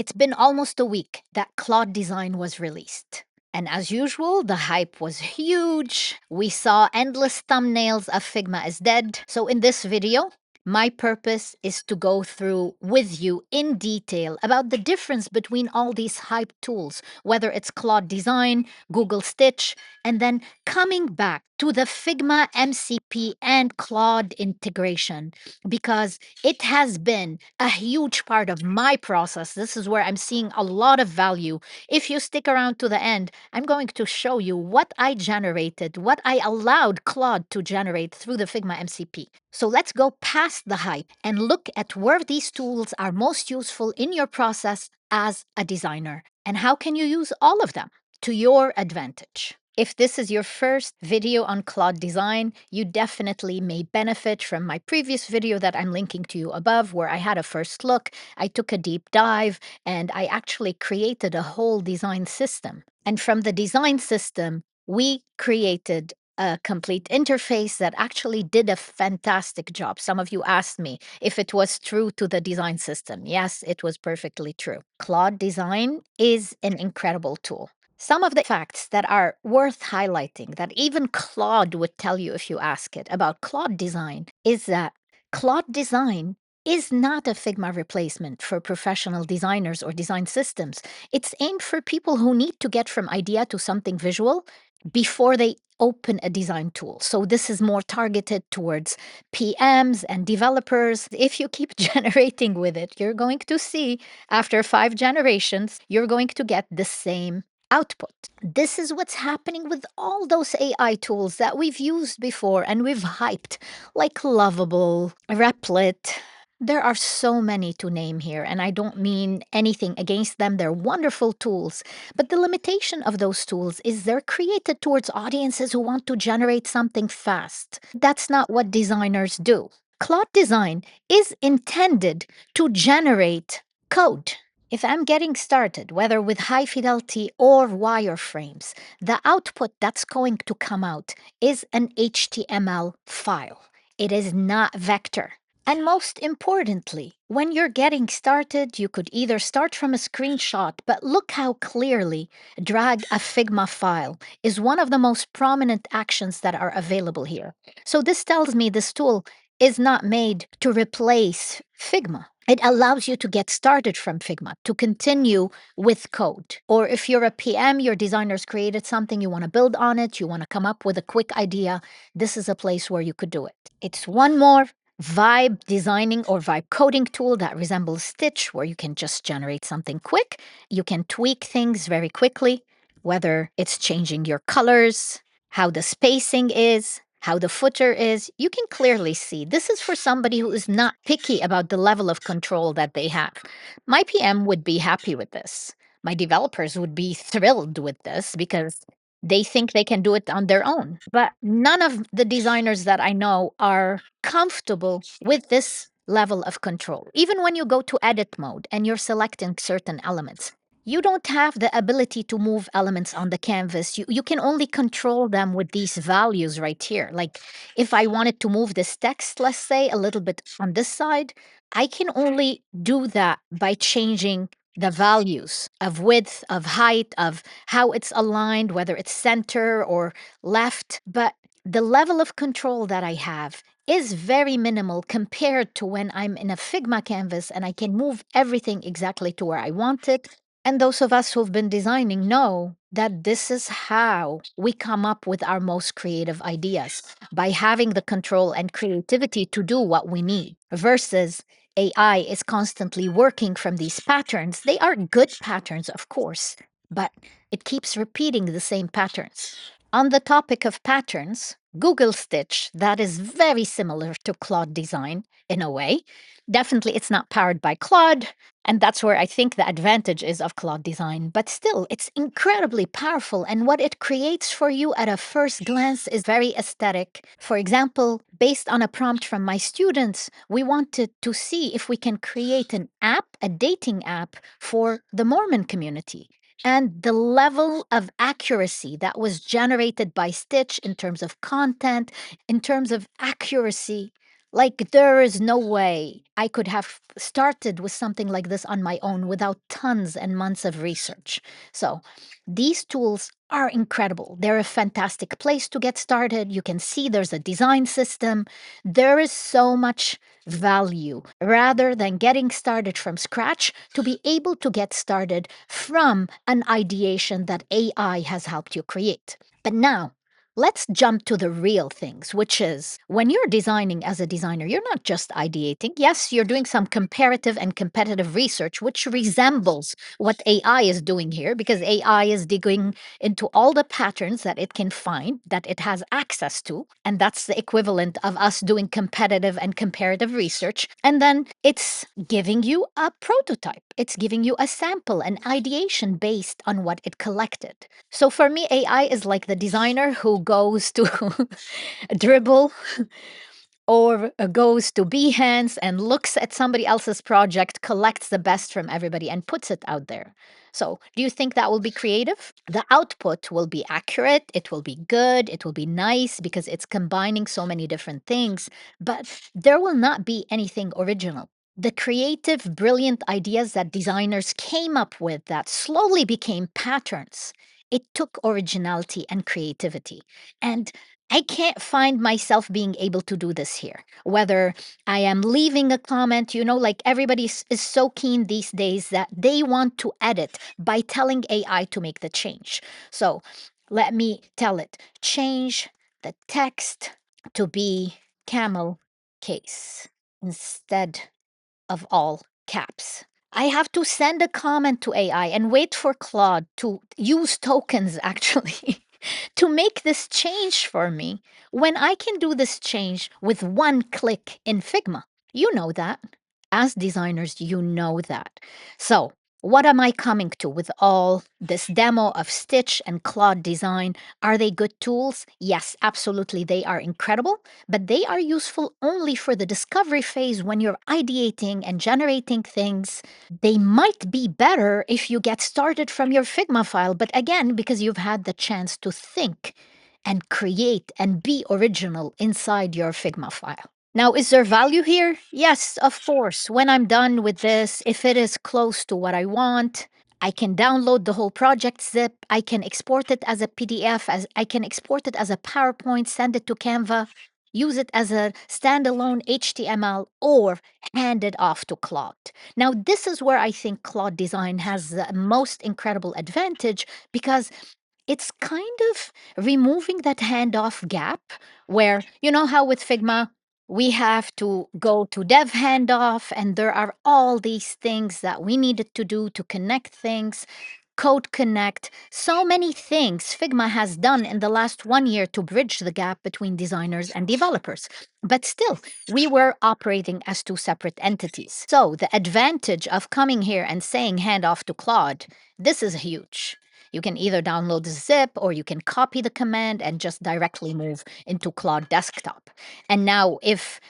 It's been almost a week that Claude Design was released. And as usual, the hype was huge. We saw endless thumbnails of Figma is dead. So, in this video, my purpose is to go through with you in detail about the difference between all these hype tools, whether it's Claude Design, Google Stitch, and then coming back to the Figma MCP and Claude integration, because it has been a huge part of my process. This is where I'm seeing a lot of value. If you stick around to the end, I'm going to show you what I generated, what I allowed Claude to generate through the Figma MCP. So let's go past the hype and look at where these tools are most useful in your process as a designer, and how can you use all of them to your advantage. If this is your first video on Claude Design, you definitely may benefit from my previous video that I'm linking to you above, where I had a first look. I took a deep dive and I actually created a whole design system. And from the design system, we created a complete interface that actually did a fantastic job. Some of you asked me if it was true to the design system. Yes, it was perfectly true. Claude Design is an incredible tool. Some of the facts that are worth highlighting, that even Claude would tell you if you ask it about Claude Design, is that Claude Design is not a Figma replacement for professional designers or design systems. It's aimed for people who need to get from idea to something visual before they open a design tool. So this is more targeted towards PMs and developers. If you keep generating with it, you're going to see after 5 generations, you're going to get the same output. This is what's happening with all those AI tools that we've used before and we've hyped, like Lovable, Replit. There are so many to name here, and I don't mean anything against them. They're wonderful tools. But the limitation of those tools is they're created towards audiences who want to generate something fast. That's not what designers do. Claude Design is intended to generate code. If I'm getting started, whether with high fidelity or wireframes, the output that's going to come out is an HTML file. It is not vector. And most importantly, when you're getting started, you could either start from a screenshot, but look how clearly drag a Figma file is one of the most prominent actions that are available here. So this tells me this tool is not made to replace Figma. It allows you to get started from Figma, to continue with code. Or if you're a PM, your designer's created something, you want to build on it, you want to come up with a quick idea, this is a place where you could do it. It's one more vibe designing or vibe coding tool that resembles Stitch, where you can just generate something quick. You can tweak things very quickly, whether it's changing your colors, how the spacing is, how the footer is. You can clearly see this is for somebody who is not picky about the level of control that they have. My PM would be happy with this. My developers would be thrilled with this because they think they can do it on their own. But none of the designers that I know are comfortable with this level of control. Even when you go to edit mode and you're selecting certain elements, you don't have the ability to move elements on the canvas. You can only control them with these values right here. Like if I wanted to move this text, let's say, a little bit on this side, I can only do that by changing the values of width, of height, of how it's aligned, whether it's center or left. But the level of control that I have is very minimal compared to when I'm in a Figma canvas and I can move everything exactly to where I want it. And those of us who've been designing know that this is how we come up with our most creative ideas, by having the control and creativity to do what we need, versus AI is constantly working from these patterns. They are good patterns, of course, but it keeps repeating the same patterns. On the topic of patterns, Google Stitch, that is very similar to Claude Design in a way. Definitely, it's not powered by Claude, and that's where I think the advantage is of Claude Design. But still, it's incredibly powerful, and what it creates for you at a first glance is very aesthetic. For example, based on a prompt from my students, we wanted to see if we can create an app, a dating app for the Mormon community. And the level of accuracy that was generated by Stitch in terms of content, in terms of accuracy, Like, there is no way I could have started with something like this on my own without tons and months of research. So, these tools are incredible. They're a fantastic place to get started. You can see there's a design system. There is so much value rather than getting started from scratch to be able to get started from an ideation that AI has helped you create. But now, let's jump to the real things, which is when you're designing as a designer, you're not just ideating. Yes, you're doing some comparative and competitive research, which resembles what AI is doing here because AI is digging into all the patterns that it can find, that it has access to. And that's the equivalent of us doing competitive and comparative research. And then it's giving you a prototype, it's giving you a sample, an ideation based on what it collected. So for me, AI is like the designer who goes to Dribble or goes to Behance and looks at somebody else's project, collects the best from everybody, and puts it out there. So, do you think that will be creative? The output will be accurate, it will be good, it will be nice because it's combining so many different things, but there will not be anything original. The creative, brilliant ideas that designers came up with that slowly became patterns. It took originality and creativity. And I can't find myself being able to do this here. Whether I am leaving a comment, like everybody is so keen these days that they want to edit by telling AI to make the change. So let me tell it change the text to be camel case instead of all caps. I have to send a comment to AI and wait for Claude to use tokens actually to make this change for me when I can do this change with one click in Figma. You know that. As designers, you know that. So, what am I coming to with all this demo of Stitch and Claude Design? Are they good tools? Yes, absolutely. They are incredible, but they are useful only for the discovery phase when you're ideating and generating things. They might be better if you get started from your Figma file, but again, because you've had the chance to think and create and be original inside your Figma file. Now, is there value here? Yes, of course. When I'm done with this, if it is close to what I want, I can download the whole project zip. I can export it as a PDF, as I can export it as a PowerPoint, send it to Canva, use it as a standalone HTML, or hand it off to Claude. Now, this is where I think Claude Design has the most incredible advantage because it's kind of removing that handoff gap where, you know, how with Figma, we have to go to dev handoff, and there are all these things that we needed to do to connect things. Code Connect, so many things Figma has done in the last 1 year to bridge the gap between designers and developers. But still, we were operating as two separate entities. So the advantage of coming here and saying hand off to Claude, this is huge. You can either download the zip or you can copy the command and just directly move into Claude Desktop. And now, if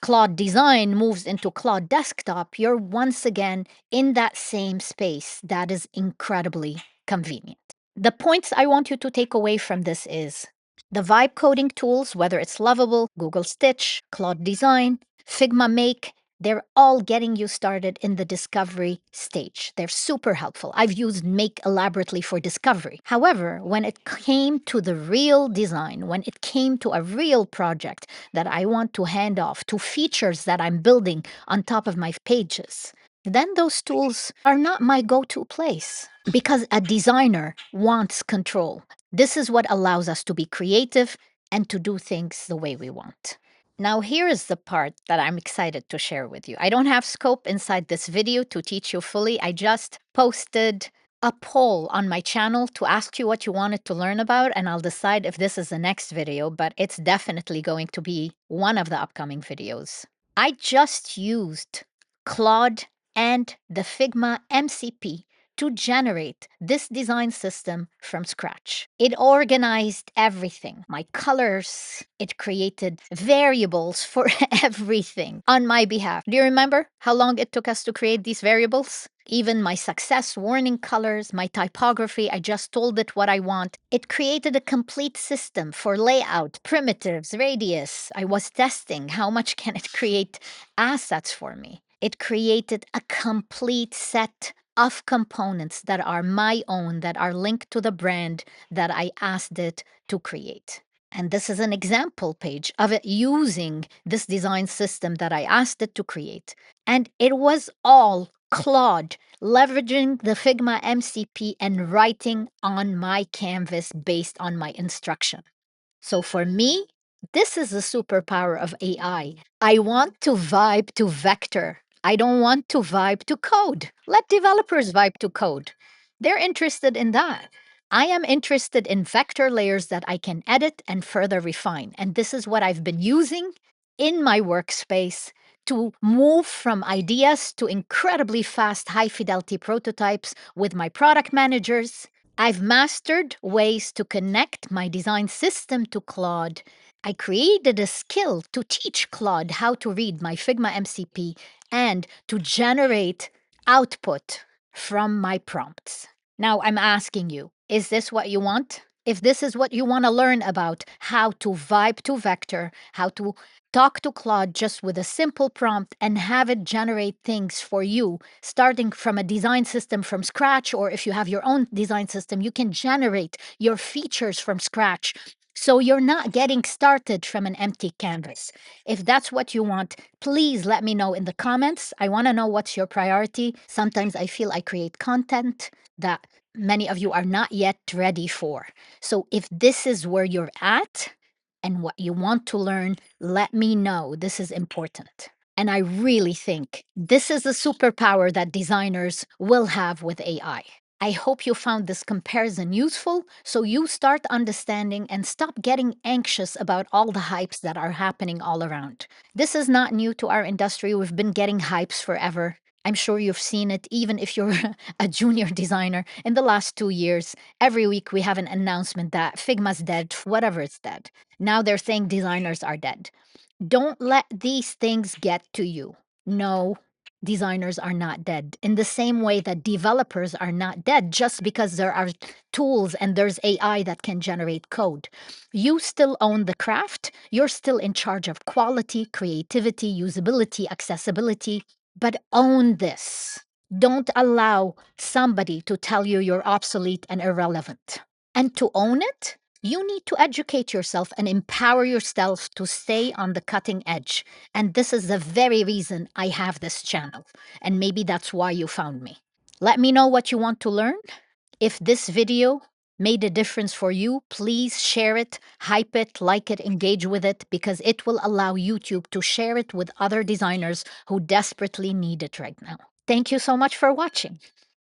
Claude Design moves into Claude Desktop, you're once again in that same space that is incredibly convenient. The points I want you to take away from this is the vibe coding tools, whether it's Lovable, Google Stitch, Claude Design, Figma Make, they're all getting you started in the discovery stage. They're super helpful. I've used Make elaborately for discovery. However, when it came to the real design, when it came to a real project that I want to hand off to features that I'm building on top of my pages, then those tools are not my go to place because a designer wants control. This is what allows us to be creative and to do things the way we want. Now, here is the part that I'm excited to share with you. I don't have scope inside this video to teach you fully. I just posted a poll on my channel to ask you what you wanted to learn about, and I'll decide if this is the next video, but it's definitely going to be one of the upcoming videos. I just used Claude and the Figma MCP to generate this design system from scratch. It organized everything, my colors, it created variables for everything on my behalf. Do you remember how long it took us to create these variables? Even my success warning colors, my typography, I just told it what I want. It created a complete system for layout, primitives, radius. I was testing how much can it create assets for me. It created a complete set of components that are my own, that are linked to the brand that I asked it to create. And this is an example page of it using this design system that I asked it to create. And it was all Claude, leveraging the Figma MCP and writing on my canvas based on my instruction. So for me, this is the superpower of AI. I want to vibe to vector. I don't want to vibe to code. Let developers vibe to code. They're interested in that. I am interested in vector layers that I can edit and further refine. And this is what I've been using in my workspace to move from ideas to incredibly fast, high fidelity prototypes with my product managers. I've mastered ways to connect my design system to Claude. I created a skill to teach Claude how to read my Figma MCP and to generate output from my prompts. Now I'm asking you, is this what you want? If this is what you want to learn about, how to vibe to vector, how to talk to Claude just with a simple prompt and have it generate things for you, starting from a design system from scratch, or if you have your own design system, you can generate your features from scratch. So you're not getting started from an empty canvas. If that's what you want, please let me know in the comments. I want to know what's your priority. Sometimes I feel I create content that many of you are not yet ready for. So if this is where you're at and what you want to learn, let me know. This is important. And I really think this is a superpower that designers will have with AI. I hope you found this comparison useful so you start understanding and stop getting anxious about all the hypes that are happening all around. This is not new to our industry. We've been getting hypes forever. I'm sure you've seen it, even if you're a junior designer. In the last 2 years, every week we have an announcement that Figma's dead, whatever it's dead. Now they're saying designers are dead. Don't let these things get to you. No, designers are not dead. In the same way that developers are not dead just because there are tools and there's AI that can generate code. You still own the craft. You're still in charge of quality, creativity, usability, accessibility, but own this. Don't allow somebody to tell you you're obsolete and irrelevant. And to own it, you need to educate yourself and empower yourself to stay on the cutting edge. And this is the very reason I have this channel. And maybe that's why you found me. Let me know what you want to learn. If this video made a difference for you, please share it, hype it, like it, engage with it, because it will allow YouTube to share it with other designers who desperately need it right now. Thank you so much for watching.